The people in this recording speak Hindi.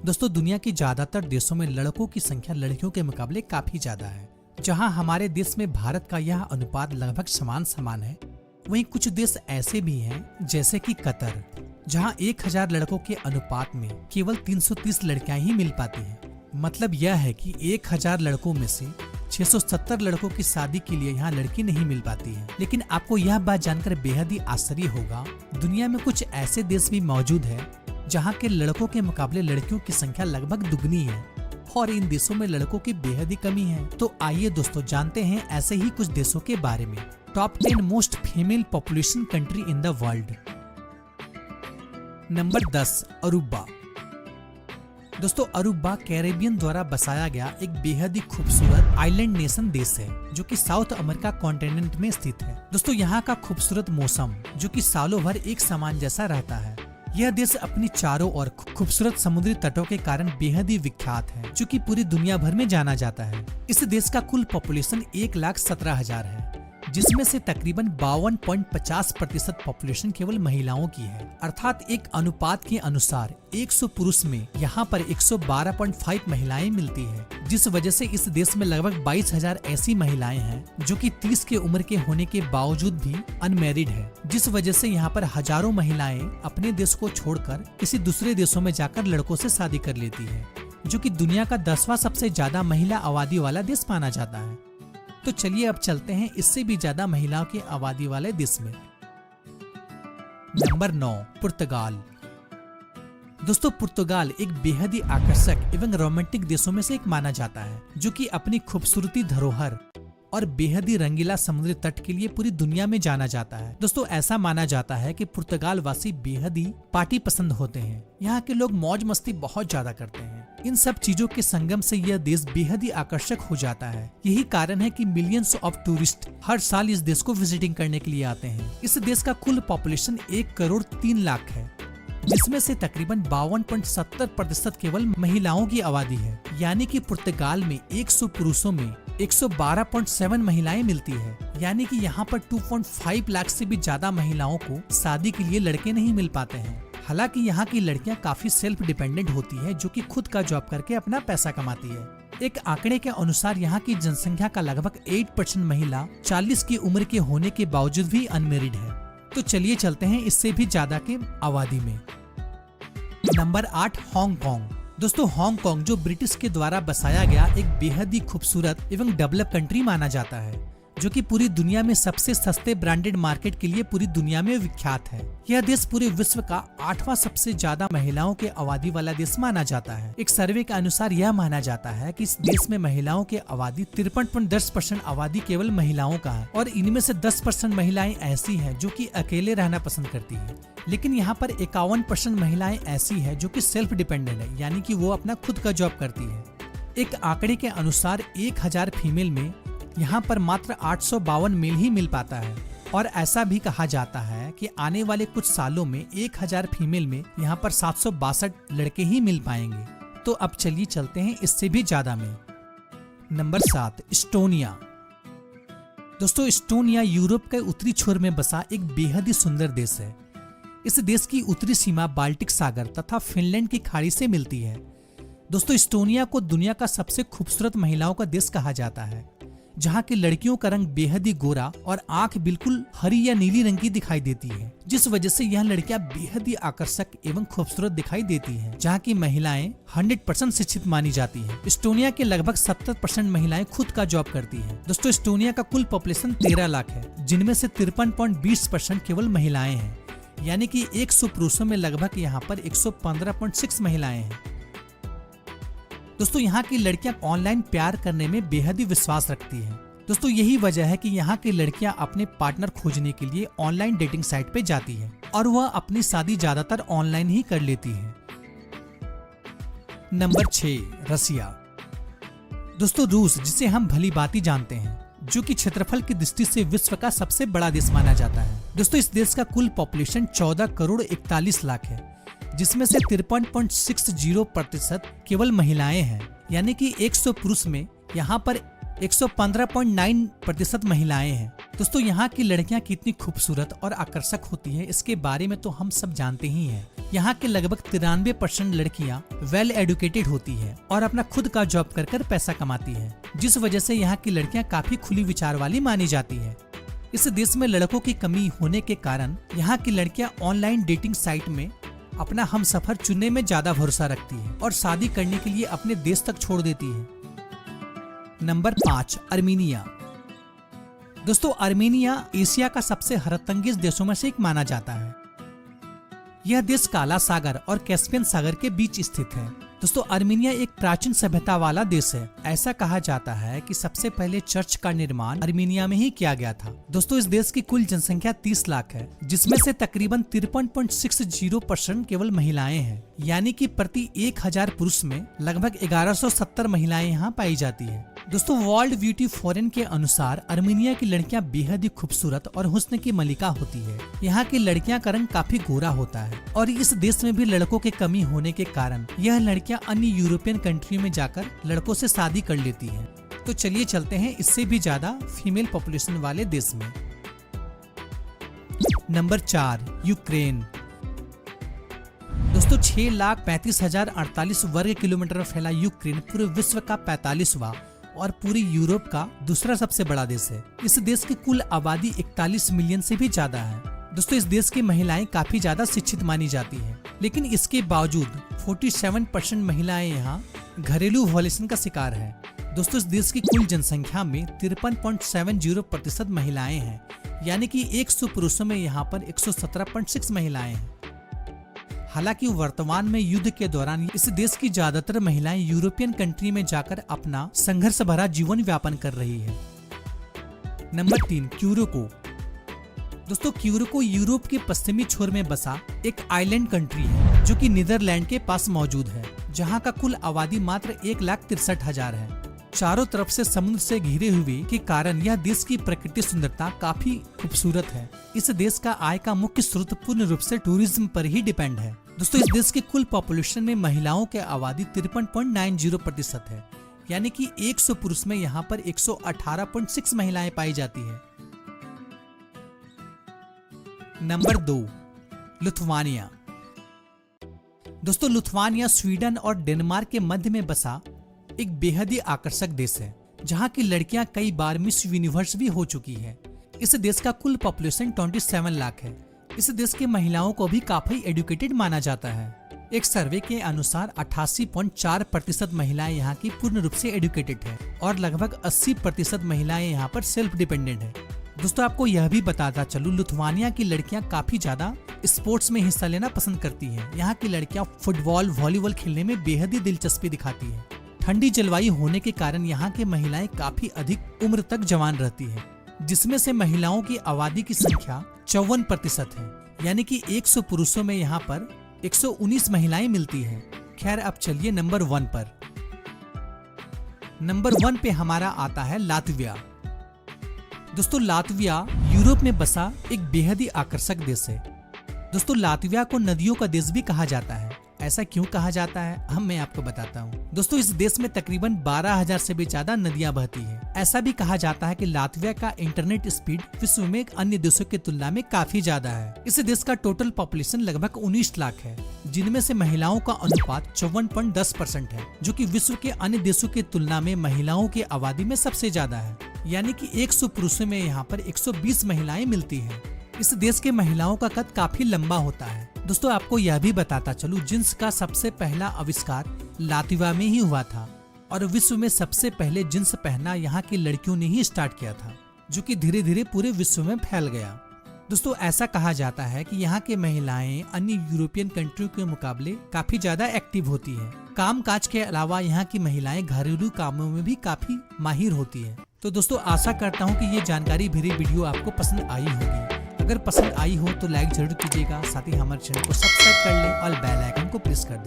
दोस्तों दुनिया के ज्यादातर देशों में लड़कों की संख्या लड़कियों के मुकाबले काफी ज्यादा है। जहां हमारे देश में भारत का यह अनुपात लगभग समान है, वहीं कुछ देश ऐसे भी हैं जैसे कि कतर, जहां 1000 लड़कों के अनुपात में केवल 330 लड़कियां ही मिल पाती हैं। मतलब यह है कि 1000 लड़कों में से 670 लड़कों की शादी के लिए यहाँ लड़की नहीं मिल पाती है। लेकिन आपको यह बात जानकर बेहद ही आश्चर्य होगा, दुनिया में कुछ ऐसे देश भी मौजूद है जहाँ के लड़कों के मुकाबले लड़कियों की संख्या लगभग दुगनी है और इन देशों में लड़कों की बेहद ही कमी है। तो आइए दोस्तों जानते हैं ऐसे ही कुछ देशों के बारे में। Top 10 most female population country in the world. Number 10 Aruba. दोस्तों अरुबा कैरेबियन द्वारा बसाया गया एक बेहद ही खूबसूरत आइलैंड नेशन देश है जो कि साउथ अमेरिका कॉन्टिनेंट में स्थित है। दोस्तों यहाँ का खूबसूरत मौसम जो कि सालों भर एक समान जैसा रहता है। यह देश अपनी चारों ओर खूबसूरत समुद्री तटों के कारण बेहद ही विख्यात है जो कि पूरी दुनिया भर में जाना जाता है। इस देश का कुल पॉपुलेशन 1,17,000 है, जिसमें से तकरीबन 52.50% पॉपुलेशन केवल महिलाओं की है। अर्थात एक अनुपात के अनुसार 100 पुरुष में यहाँ पर 112.5 महिलाएं मिलती है, जिस वजह से इस देश में लगभग 22,000 ऐसी महिलाएं हैं जो कि 30 की उम्र के होने के बावजूद भी अनमैरिड है, जिस वजह से यहाँ पर हजारों महिलाएं अपने देश को छोड़कर किसी दूसरे देशों में जाकर लड़कों से शादी कर लेती है, जो कि दुनिया का 10वां सबसे ज्यादा महिला आबादी वाला देश माना जाता है। तो चलिए अब चलते हैं इससे भी ज्यादा महिलाओं की आबादी वाले देश में। नंबर 9 पुर्तगाल। दोस्तों पुर्तगाल एक बेहद ही आकर्षक एवं रोमांटिक देशों में से एक माना जाता है जो कि अपनी खूबसूरती धरोहर और बेहद ही रंगीला समुद्री तट के लिए पूरी दुनिया में जाना जाता है। दोस्तों ऐसा माना जाता है कि पुर्तगाल वासी बेहद ही पार्टी पसंद होते हैं। यहाँ के लोग मौज मस्ती बहुत ज्यादा करते हैं। इन सब चीजों के संगम से यह देश बेहद ही आकर्षक हो जाता है। यही कारण है कि मिलियंस ऑफ टूरिस्ट हर साल इस देश को विजिटिंग करने के लिए आते हैं। इस देश का कुल पॉपुलेशन 1,03,00,000 है, जिसमें से तकरीबन 52.70% केवल महिलाओं की आबादी है। यानी कि पुर्तगाल में 100 पुरुषों में 112.7 महिलाएं मिलती है। यानी कि यहाँ पर 2.5 लाख से भी ज्यादा महिलाओं को शादी के लिए लड़के नहीं मिल पाते हैं। हालांकि यहाँ की लड़कियाँ काफी सेल्फ डिपेंडेंट होती है, जो कि खुद का जॉब करके अपना पैसा कमाती है। एक आंकड़े के अनुसार यहाँ की जनसंख्या का लगभग 8% महिला 40 की उम्र के होने के बावजूद भी अनमेरिड है। तो चलिए चलते हैं इससे भी ज्यादा के आबादी में। Number 8 Hong Kong. दोस्तों हांगकांग जो ब्रिटिश के द्वारा बसाया गया एक बेहद ही खूबसूरत एवं डेवलप कंट्री माना जाता है, जो कि पूरी दुनिया में सबसे सस्ते ब्रांडेड मार्केट के लिए पूरी दुनिया में विख्यात है। यह देश पूरे विश्व का 8वां सबसे ज्यादा महिलाओं के आबादी वाला देश माना जाता है। एक सर्वे के अनुसार यह माना जाता है कि इस देश में महिलाओं की आबादी 53.10% आबादी केवल महिलाओं का है और इनमें से 10% महिलाएं ऐसी हैं जो कि अकेले रहना पसंद करती है। लेकिन यहाँ पर 51% महिलाएं ऐसी है जो कि सेल्फ डिपेंडेंट है, यानी कि वो अपना खुद का जॉब करती है। एक आंकड़े के अनुसार 1000 फीमेल में यहाँ पर मात्र 852 मेल ही मिल पाता है और ऐसा भी कहा जाता है कि आने वाले कुछ सालों में 1000 फीमेल में यहाँ पर 762 लड़के ही मिल पाएंगे। तो अब चलिए चलते हैं इससे भी ज्यादा में। Number 7 Estonia. दोस्तों इस्टोनिया यूरोप के उत्तरी छोर में बसा एक बेहद ही सुंदर देश है। इस देश की उत्तरी सीमा बाल्टिक सागर तथा फिनलैंड की खाड़ी से मिलती है। दोस्तों इस्टोनिया को दुनिया का सबसे खूबसूरत महिलाओं का देश कहा जाता है, जहाँ की लड़कियों का रंग बेहद ही गोरा और आंख बिल्कुल हरी या नीली रंग की दिखाई देती है, जिस वजह से यह लड़कियां बेहद ही आकर्षक एवं खूबसूरत दिखाई देती हैं। जहाँ की महिलाएं 100% शिक्षित मानी जाती हैं। इस्टोनिया के लगभग 70% महिलाएं खुद का जॉब करती हैं। दोस्तों इस्टोनिया का कुल पॉपुलेशन 13 लाख है, जिनमें से 53.20% केवल महिलाएं हैं। यानी कि 100 पुरुषों में लगभग यहाँ पर 115.6 महिलाएं हैं। दोस्तों यहाँ की लड़कियां ऑनलाइन प्यार करने में बेहद ही विश्वास रखती हैं। दोस्तों यही वजह है कि यहाँ की लड़कियां अपने पार्टनर खोजने के लिए ऑनलाइन डेटिंग साइट पे जाती हैं और वह अपनी शादी ज्यादातर ऑनलाइन ही कर लेती हैं। नंबर 6 रसिया। दोस्तों रूस, जिसे हम भली भांति जानते हैं, जो कि क्षेत्रफल की दृष्टि से विश्व का सबसे बड़ा देश माना जाता है। दोस्तों इस देश का कुल पॉपुलेशन 14,41,00,000 है, जिसमें से 53.60% केवल महिलाएं हैं। यानी कि 100 पुरुष में यहाँ पर 115.9% महिलाएं हैं। दोस्तों यहाँ की लड़कियां कितनी खूबसूरत और आकर्षक होती हैं इसके बारे में तो हम सब जानते ही हैं। यहाँ के लगभग 93% लड़कियां वेल एडुकेटेड होती हैं और अपना खुद का जॉब कर कर पैसा कमाती हैं, जिस वजह से यहाँ की लड़कियां काफी खुली विचार वाली मानी जाती है। इस देश में लड़कों की कमी होने के कारण यहाँ की लड़कियां ऑनलाइन डेटिंग साइट में अपना हमसफर चुनने में ज्यादा भरोसा रखती है और शादी करने के लिए अपने देश तक छोड़ देती है। नंबर 5, अर्मीनिया। दोस्तों अर्मीनिया एशिया का सबसे हैरतअंगेज देशों में से एक माना जाता है। यह देश काला सागर और कैस्पियन सागर के बीच स्थित है। दोस्तों अर्मीनिया एक प्राचीन सभ्यता वाला देश है। ऐसा कहा जाता है कि सबसे पहले चर्च का निर्माण अर्मीनिया में ही किया गया था। दोस्तों इस देश की कुल जनसंख्या 30 लाख है, जिसमें से तकरीबन 53.60% केवल महिलाएं हैं, यानी कि प्रति 1000 पुरुष में लगभग 1170 महिलाएं यहाँ पाई जाती है। दोस्तों वर्ल्ड ब्यूटी फॉरेन के अनुसार अर्मीनिया की लड़कियां बेहद ही खूबसूरत और हुस्न की मलिका होती है। यहाँ की लड़कियां का रंग काफी गोरा होता है और इस देश में भी लड़कों की कमी होने के कारण यह लड़कियां अन्य यूरोपियन कंट्री में जाकर लड़कों से शादी कर लेती हैं। तो चलिए चलते हैं इससे भी ज्यादा फीमेल पॉपुलेशन वाले देश में। Number 4, Ukraine. दोस्तों 6,35,048 वर्ग किलोमीटर में फैला यूक्रेन पूरे विश्व का 45वां और पूरी यूरोप का दूसरा सबसे बड़ा देश है। इस देश की कुल आबादी 41 मिलियन से भी ज्यादा है। दोस्तों इस देश की महिलाएं काफी ज्यादा शिक्षित मानी जाती हैं, लेकिन इसके बावजूद 47% महिलाएं यहाँ घरेलू वायलेशन का शिकार है। दोस्तों इस देश की कुल जनसंख्या में 53.70% महिलाएं हैं, यानी कि 100 पुरुषों में यहाँ पर 117.6 महिलाएं हैं। हालांकि वर्तमान में युद्ध के दौरान इस देश की ज्यादातर महिलाएं यूरोपियन कंट्री में जाकर अपना संघर्ष भरा जीवन व्यापन कर रही है। नंबर 3, क्यूरेको। दोस्तों क्यूरेको यूरोप के पश्चिमी छोर में बसा एक आइलैंड कंट्री है, जो कि नीदरलैंड के पास मौजूद है, जहां का कुल आबादी मात्र 1,63,000 है। चारों तरफ से समुद्र से घिरे हुए के कारण यह देश की प्रकृति सुंदरता काफी खूबसूरत है। इस देश का आय का मुख्य स्रोत पूर्ण रूप से टूरिज्म पर ही डिपेंड है। दोस्तों इस देश की कुल पॉपुलेशन में महिलाओं की आबादी 53.90% है, यानी कि 100 पुरुष में यहाँ पर 118.6 महिलाएं पाई जाती है। Number 2, Lithuania. दोस्तों लिथुआनिया स्वीडन और डेनमार्क के मध्य में बसा एक बेहद ही आकर्षक देश है, जहाँ की लड़कियां कई बार मिस यूनिवर्स भी हो चुकी है। इस देश का कुल पॉपुलेशन 27 लाख है। इस देश की महिलाओं को भी काफी एडुकेटेड माना जाता है। एक सर्वे के अनुसार 88.4% महिलाएं यहाँ की पूर्ण रूप से एडुकेटेड है और लगभग 80% महिलाएं यहाँ पर सेल्फ डिपेंडेंट है। दोस्तों आपको यह भी बताता चलूं, लिथुआनिया की लड़कियां काफी ज्यादा स्पोर्ट्स में हिस्सा लेना पसंद करती हैं। यहाँ की लड़कियां फुटबॉल, वॉलीबॉल खेलने में बेहद ही दिलचस्पी दिखाती हैं। ठंडी जलवायु होने के कारण यहाँ की महिलाएं काफी अधिक उम्र तक जवान रहती हैं, जिसमें से महिलाओं की आबादी की संख्या 54% है, यानी कि 100 पुरुषों में यहाँ पर 119 महिलाएं मिलती हैं। खैर अब चलिए नंबर 1 पर। नंबर 1 पे हमारा आता है लातविया। दोस्तों लातविया यूरोप में बसा एक बेहद ही आकर्षक देश है। दोस्तों लातविया को नदियों का देश भी कहा जाता है। ऐसा क्यों कहा जाता है हम मैं आपको बताता हूँ। दोस्तों इस देश में तकरीबन 12,000 से भी ज्यादा नदियां बहती हैं। ऐसा भी कहा जाता है कि लातविया का इंटरनेट स्पीड विश्व में अन्य देशों की तुलना में काफी ज्यादा है। इस देश का टोटल पॉपुलेशन लगभग 19 लाख है, जिनमें से महिलाओं का अनुपात 54.10% है, जो कि विश्व के अन्य देशों की तुलना में महिलाओं की आबादी में सबसे ज्यादा है, यानी कि 100 पुरुषों में यहाँ पर 120 महिलाएं मिलती हैं। इस देश के महिलाओं का कद काफी लंबा होता है। दोस्तों आपको यह भी बताता चलूं, जींस का सबसे पहला आविष्कार लातविया में ही हुआ था और विश्व में सबसे पहले जींस पहनना यहाँ की लड़कियों ने ही स्टार्ट किया था, जो कि धीरे धीरे पूरे विश्व में फैल गया। दोस्तों ऐसा कहा जाता है कि यहाँ की महिलाएं अन्य यूरोपियन कंट्रियों के मुकाबले काफी ज्यादा एक्टिव होती है। काम काज के अलावा यहाँ की महिलाएं घरेलू कामों में भी काफी माहिर होती है। तो दोस्तों आशा करता हूँ कि ये जानकारी भरी वीडियो आपको पसंद आई होगी। अगर पसंद आई हो तो लाइक जरूर कीजिएगा, साथ ही हमारे चैनल को सब्सक्राइब कर लें और बेल आइकन को प्रेस कर दें।